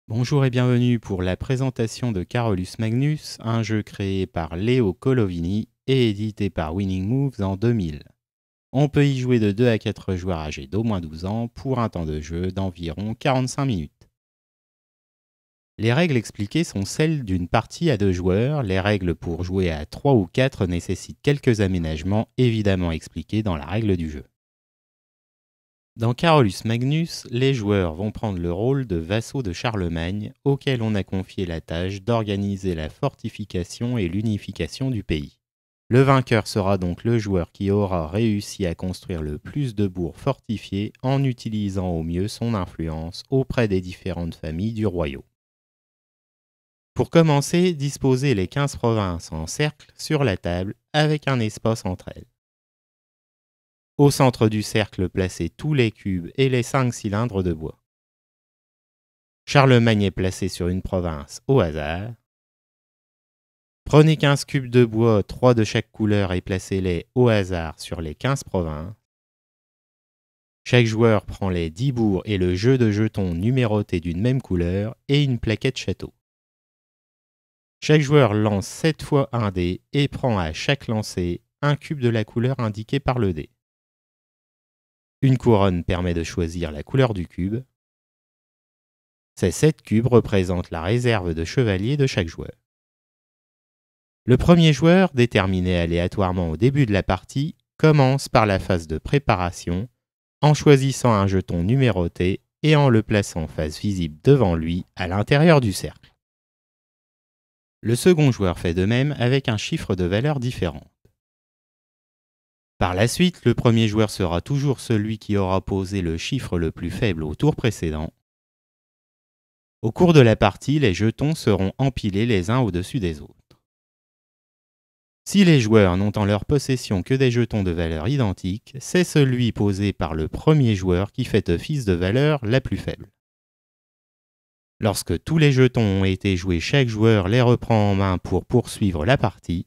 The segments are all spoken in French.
Bonjour et bienvenue pour la présentation de Carolus Magnus, un jeu créé par Leo Colovini et édité par Winning Moves en 2000. On peut y jouer de 2 à 4 joueurs âgés d'au moins 12 ans pour un temps de jeu d'environ 45 minutes. Les règles expliquées sont celles d'une partie à 2 joueurs. Les règles pour jouer à 3 ou 4 nécessitent quelques aménagements évidemment expliqués dans la règle du jeu. Dans Carolus Magnus, les joueurs vont prendre le rôle de vassaux de Charlemagne, auxquels on a confié la tâche d'organiser la fortification et l'unification du pays. Le vainqueur sera donc le joueur qui aura réussi à construire le plus de bourgs fortifiés en utilisant au mieux son influence auprès des différentes familles du royaume. Pour commencer, disposez les 15 provinces en cercle sur la table avec un espace entre elles. Au centre du cercle, placez tous les cubes et les 5 cylindres de bois. Charlemagne est placé sur une province au hasard. Prenez 15 cubes de bois, 3 de chaque couleur, et placez-les au hasard sur les 15 provinces. Chaque joueur prend les 10 bourgs et le jeu de jetons numérotés d'une même couleur et une plaquette château. Chaque joueur lance 7 fois un dé et prend à chaque lancer un cube de la couleur indiquée par le dé. Une couronne permet de choisir la couleur du cube. Ces 7 cubes représentent la réserve de chevaliers de chaque joueur. Le premier joueur, déterminé aléatoirement au début de la partie, commence par la phase de préparation en choisissant un jeton numéroté et en le plaçant face visible devant lui à l'intérieur du cercle. Le second joueur fait de même avec un chiffre de valeur différent. Par la suite, le premier joueur sera toujours celui qui aura posé le chiffre le plus faible au tour précédent. Au cours de la partie, les jetons seront empilés les uns au-dessus des autres. Si les joueurs n'ont en leur possession que des jetons de valeur identique, c'est celui posé par le premier joueur qui fait office de valeur la plus faible. Lorsque tous les jetons ont été joués, chaque joueur les reprend en main pour poursuivre la partie.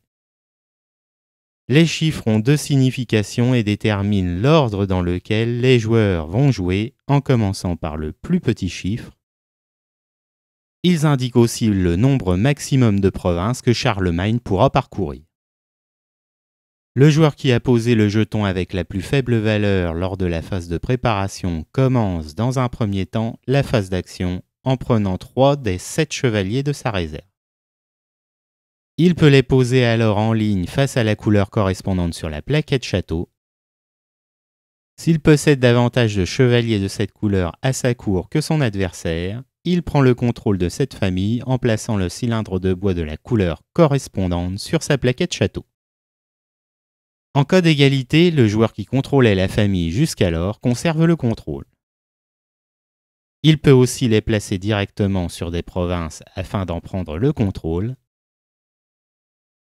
Les chiffres ont 2 significations et déterminent l'ordre dans lequel les joueurs vont jouer, en commençant par le plus petit chiffre. Ils indiquent aussi le nombre maximum de provinces que Charlemagne pourra parcourir. Le joueur qui a posé le jeton avec la plus faible valeur lors de la phase de préparation commence dans un premier temps la phase d'action en prenant 3 des 7 chevaliers de sa réserve. Il peut les poser alors en ligne face à la couleur correspondante sur la plaquette château. S'il possède davantage de chevaliers de cette couleur à sa cour que son adversaire, il prend le contrôle de cette famille en plaçant le cylindre de bois de la couleur correspondante sur sa plaquette château. En cas d'égalité, le joueur qui contrôlait la famille jusqu'alors conserve le contrôle. Il peut aussi les placer directement sur des provinces afin d'en prendre le contrôle.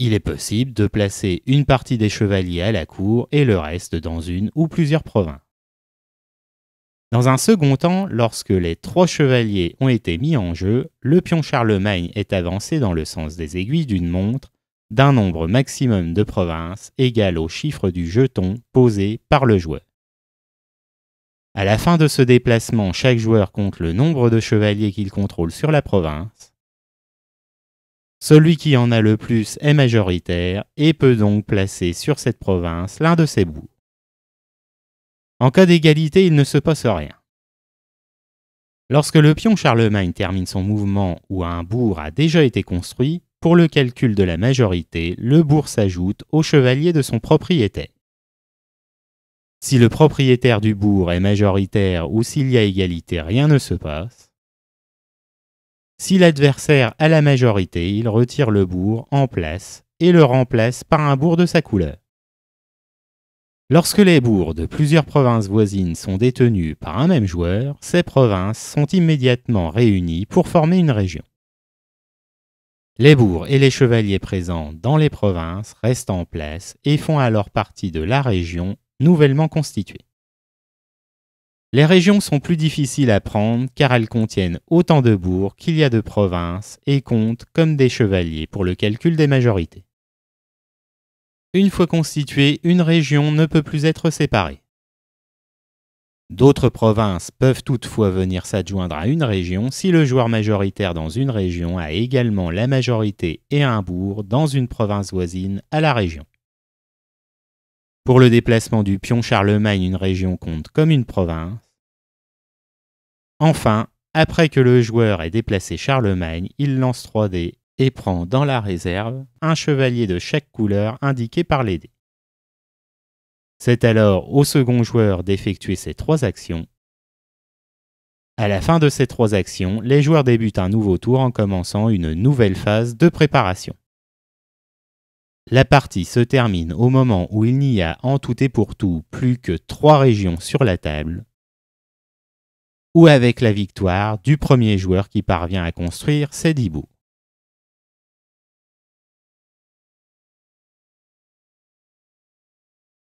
Il est possible de placer une partie des chevaliers à la cour et le reste dans une ou plusieurs provinces. Dans un second temps, lorsque les 3 chevaliers ont été mis en jeu, le pion Charlemagne est avancé dans le sens des aiguilles d'une montre d'un nombre maximum de provinces égal au chiffre du jeton posé par le joueur. À la fin de ce déplacement, chaque joueur compte le nombre de chevaliers qu'il contrôle sur la province. Celui qui en a le plus est majoritaire et peut donc placer sur cette province l'un de ses bourgs. En cas d'égalité, il ne se passe rien. Lorsque le pion Charlemagne termine son mouvement ou un bourg a déjà été construit, pour le calcul de la majorité, le bourg s'ajoute au chevalier de son propriétaire. Si le propriétaire du bourg est majoritaire ou s'il y a égalité, rien ne se passe. Si l'adversaire a la majorité, il retire le bourg en place et le remplace par un bourg de sa couleur. Lorsque les bourgs de plusieurs provinces voisines sont détenus par un même joueur, ces provinces sont immédiatement réunies pour former une région. Les bourgs et les chevaliers présents dans les provinces restent en place et font alors partie de la région nouvellement constituée. Les régions sont plus difficiles à prendre car elles contiennent autant de bourgs qu'il y a de provinces et comptent comme des chevaliers pour le calcul des majorités. Une fois constituée, une région ne peut plus être séparée. D'autres provinces peuvent toutefois venir s'adjoindre à une région si le joueur majoritaire dans une région a également la majorité et un bourg dans une province voisine à la région. Pour le déplacement du pion Charlemagne, une région compte comme une province. Enfin, après que le joueur ait déplacé Charlemagne, il lance 3 dés et prend dans la réserve un chevalier de chaque couleur indiqué par les dés. C'est alors au second joueur d'effectuer ces 3 actions. À la fin de ces 3 actions, les joueurs débutent un nouveau tour en commençant une nouvelle phase de préparation. La partie se termine au moment où il n'y a en tout et pour tout plus que 3 régions sur la table, ou avec la victoire du premier joueur qui parvient à construire ses 10 bouts.